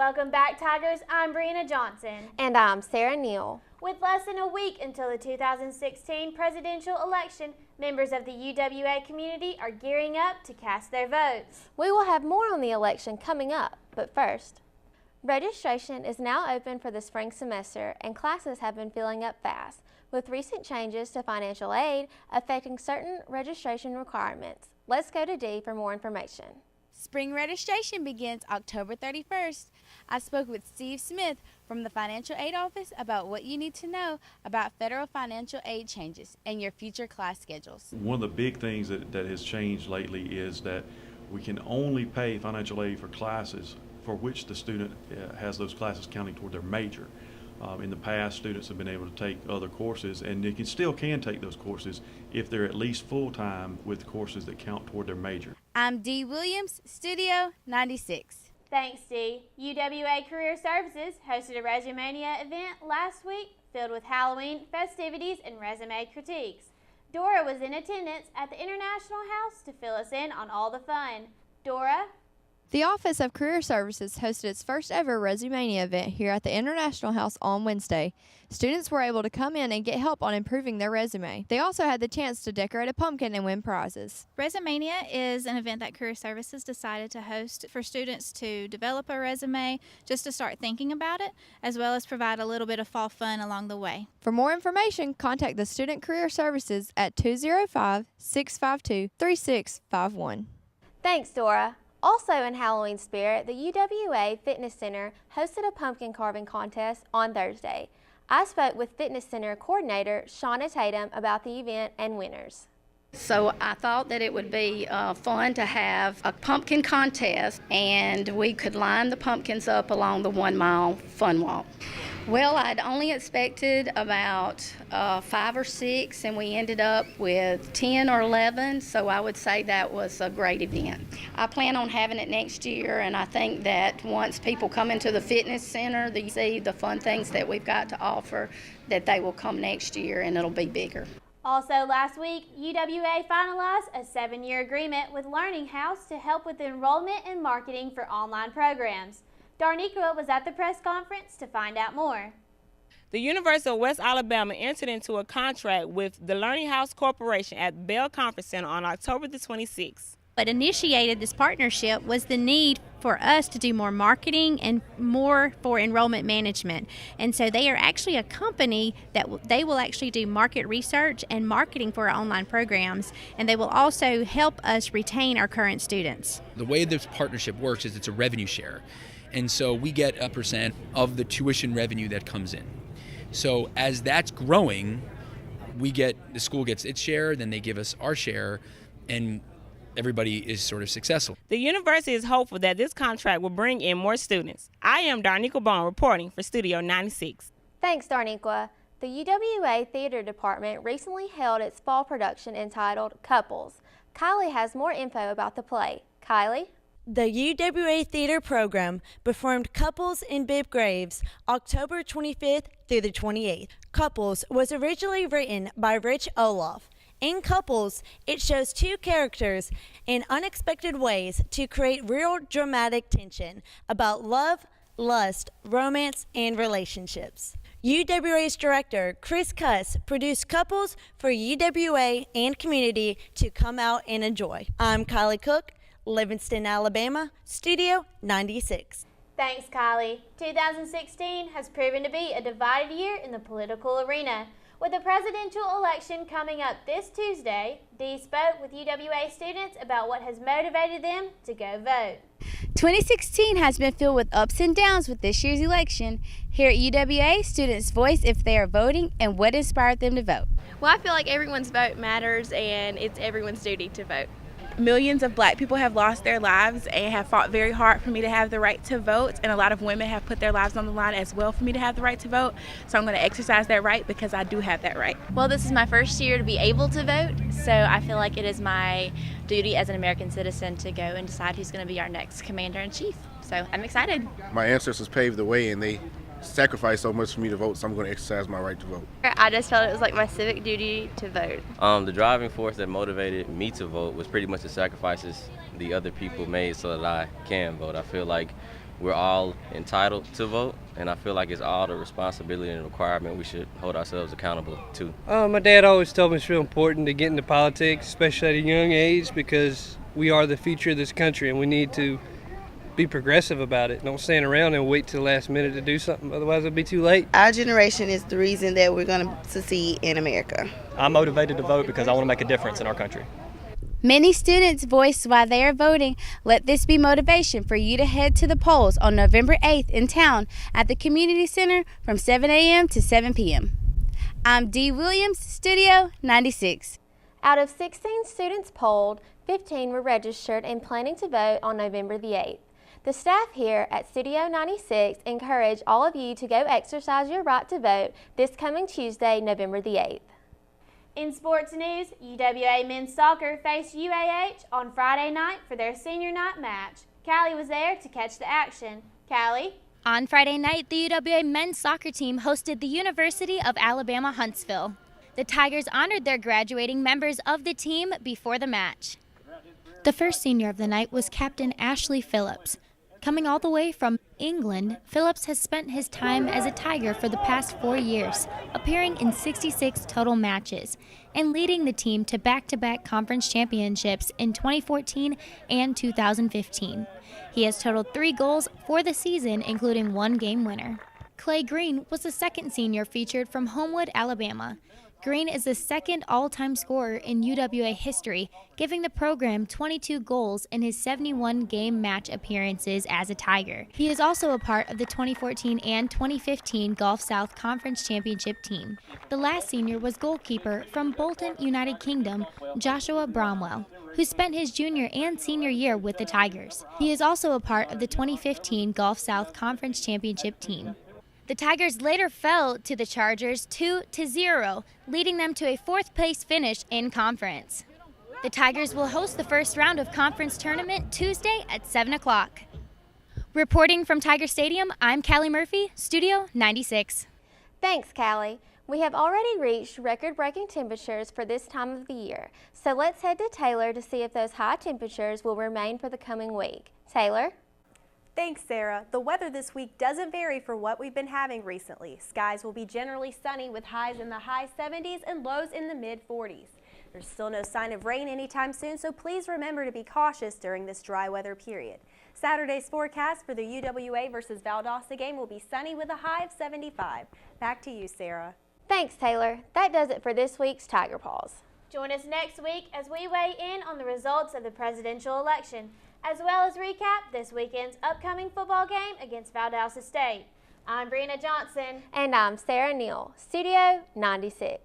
Welcome back, Tigers. I'm Brianna Johnson. And I'm Sarah Neal. With less than a week until the 2016 presidential election, members of the UWA community are gearing up to cast their votes. We will have more on the election coming up, but first, registration is now open for the spring semester and classes have been filling up fast, with recent changes to financial aid affecting certain registration requirements. Let's go to Dee for more information. Spring registration begins October 31st. I spoke with Steve Smith from the Financial Aid Office about what you need to know about federal financial aid changes and your future class schedules. One of the big things that has changed lately is that we can only pay financial aid for classes for which the student has those classes counting toward their major. In the past, students have been able to take other courses, and they still can take those courses if they're at least full-time with courses that count toward their major. I'm Dee Williams, Studio 96. Thanks, Dee. UWA Career Services hosted a Resumania event last week filled with Halloween festivities and resume critiques. Dora was in attendance at the International House to fill us in on all the fun. Dora? The Office of Career Services hosted its first ever Resumania event here at the International House on Wednesday. Students were able to come in and get help on improving their resume. They also had the chance to decorate a pumpkin and win prizes. Resumania is an event that Career Services decided to host for students to develop a resume, just to start thinking about it, as well as provide a little bit of fall fun along the way. For more information, contact the Student Career Services at 205-652-3651. Thanks, Dora. Also in Halloween spirit, the UWA Fitness Center hosted a pumpkin carving contest on Thursday. I spoke with Fitness Center Coordinator Shauna Tatum about the event and winners. So I thought that it would be fun to have a pumpkin contest, and we could line the pumpkins up along the 1 mile fun walk. Well, I'd only expected about 5 or 6, and we ended up with 10 or 11, so I would say that was a great event. I plan on having it next year, and I think that once people come into the fitness center, they see the fun things that we've got to offer, that they will come next year and it'll be bigger. Also last week, UWA finalized a 7-year agreement with Learning House to help with enrollment and marketing for online programs. Darniqua was at the press conference to find out more. The University of West Alabama entered into a contract with the Learning House Corporation at Bell Conference Center on October the 26th. What initiated this partnership was the need for us to do more marketing and more for enrollment management. And so they are actually a company that they will actually do market research and marketing for our online programs, and they will also help us retain our current students. The way this partnership works is it's a revenue share. And so we get a percent of the tuition revenue that comes in. So as that's growing, the school gets its share, then they give us our share, and everybody is sort of successful. The university is hopeful that this contract will bring in more students. I am Darniqua Bond reporting for Studio 96. Thanks, Darniqua. The UWA Theater Department recently held its fall production entitled Couples. Kylie has more info about the play. Kylie? The UWA Theater program performed Couples in Bibb Graves October 25th through the 28th. Couples was originally written by Rich Olaf. In Couples, it shows two characters in unexpected ways to create real dramatic tension about love, lust, romance, and relationships. UWA's director, Chris Cuss, produced Couples for UWA and community to come out and enjoy. I'm Kylie Cook, Livingston, Alabama, Studio 96. Thanks, Kylie. 2016 has proven to be a divided year in the political arena. With the presidential election coming up this Tuesday, Dee spoke with UWA students about what has motivated them to go vote. 2016 has been filled with ups and downs with this year's election. Here at UWA, students voice if they are voting and what inspired them to vote. Well, I feel like everyone's vote matters and it's everyone's duty to vote. Millions of black people have lost their lives and have fought very hard for me to have the right to vote, and a lot of women have put their lives on the line as well for me to have the right to vote. So I'm going to exercise that right because I do have that right. Well, this is my first year to be able to vote, so I feel like it is my duty as an American citizen to go and decide who's going to be our next commander-in-chief. So I'm excited. My ancestors paved the way and they sacrificed so much for me to vote, so I'm going to exercise my right to vote. I just felt it was like my civic duty to vote. The driving force that motivated me to vote was pretty much the sacrifices the other people made so that I can vote. I feel like we're all entitled to vote, and I feel like it's all the responsibility and requirement we should hold ourselves accountable to. My dad always told me it's real important to get into politics, especially at a young age, because we are the future of this country and we need to be progressive about it. Don't stand around and wait till the last minute to do something, otherwise it'll be too late. Our generation is the reason that we're going to succeed in America. I'm motivated to vote because I want to make a difference in our country. Many students voiced why they are voting. Let this be motivation for you to head to the polls on November 8th in town at the Community Center from 7 a.m. to 7 p.m. I'm Dee Williams, Studio 96. Out of 16 students polled, 15 were registered and planning to vote on November the 8th. The staff here at Studio 96 encourage all of you to go exercise your right to vote this coming Tuesday, November the 8th. In sports news, UWA men's soccer faced UAH on Friday night for their senior night match. Callie was there to catch the action. Callie? On Friday night, the UWA men's soccer team hosted the University of Alabama Huntsville. The Tigers honored their graduating members of the team before the match. The first senior of the night was Captain Ashley Phillips. Coming all the way from England, Phillips has spent his time as a Tiger for the past 4 years, appearing in 66 total matches and leading the team to back-to-back conference championships in 2014 and 2015. He has totaled 3 goals for the season, including 1 game winner. Clay Green was the second senior featured from Homewood, Alabama. Green is the second all-time scorer in UWA history, giving the program 22 goals in his 71 game match appearances as a Tiger. He is also a part of the 2014 and 2015 Gulf South Conference Championship team. The last senior was goalkeeper from Bolton, United Kingdom, Joshua Bromwell, who spent his junior and senior year with the Tigers. He is also a part of the 2015 Gulf South Conference Championship team. The Tigers later fell to the Chargers 2-0, leading them to a 4th place finish in conference. The Tigers will host the first round of conference tournament Tuesday at 7 o'clock. Reporting from Tiger Stadium, I'm Callie Murphy, Studio 96. Thanks, Callie. We have already reached record-breaking temperatures for this time of the year, so let's head to Taylor to see if those high temperatures will remain for the coming week. Taylor? Thanks, Sarah. The weather this week doesn't vary for what we've been having recently. Skies will be generally sunny with highs in the high 70s and lows in the mid 40s. There's still no sign of rain anytime soon, so please remember to be cautious during this dry weather period. Saturday's forecast for the UWA versus Valdosta game will be sunny with a high of 75. Back to you, Sarah. Thanks, Taylor. That does it for this week's Tiger Pause. Join us next week as we weigh in on the results of the presidential election, as well as recap this weekend's upcoming football game against Valdosta State. I'm Brianna Johnson. And I'm Sarah Neal, Studio 96.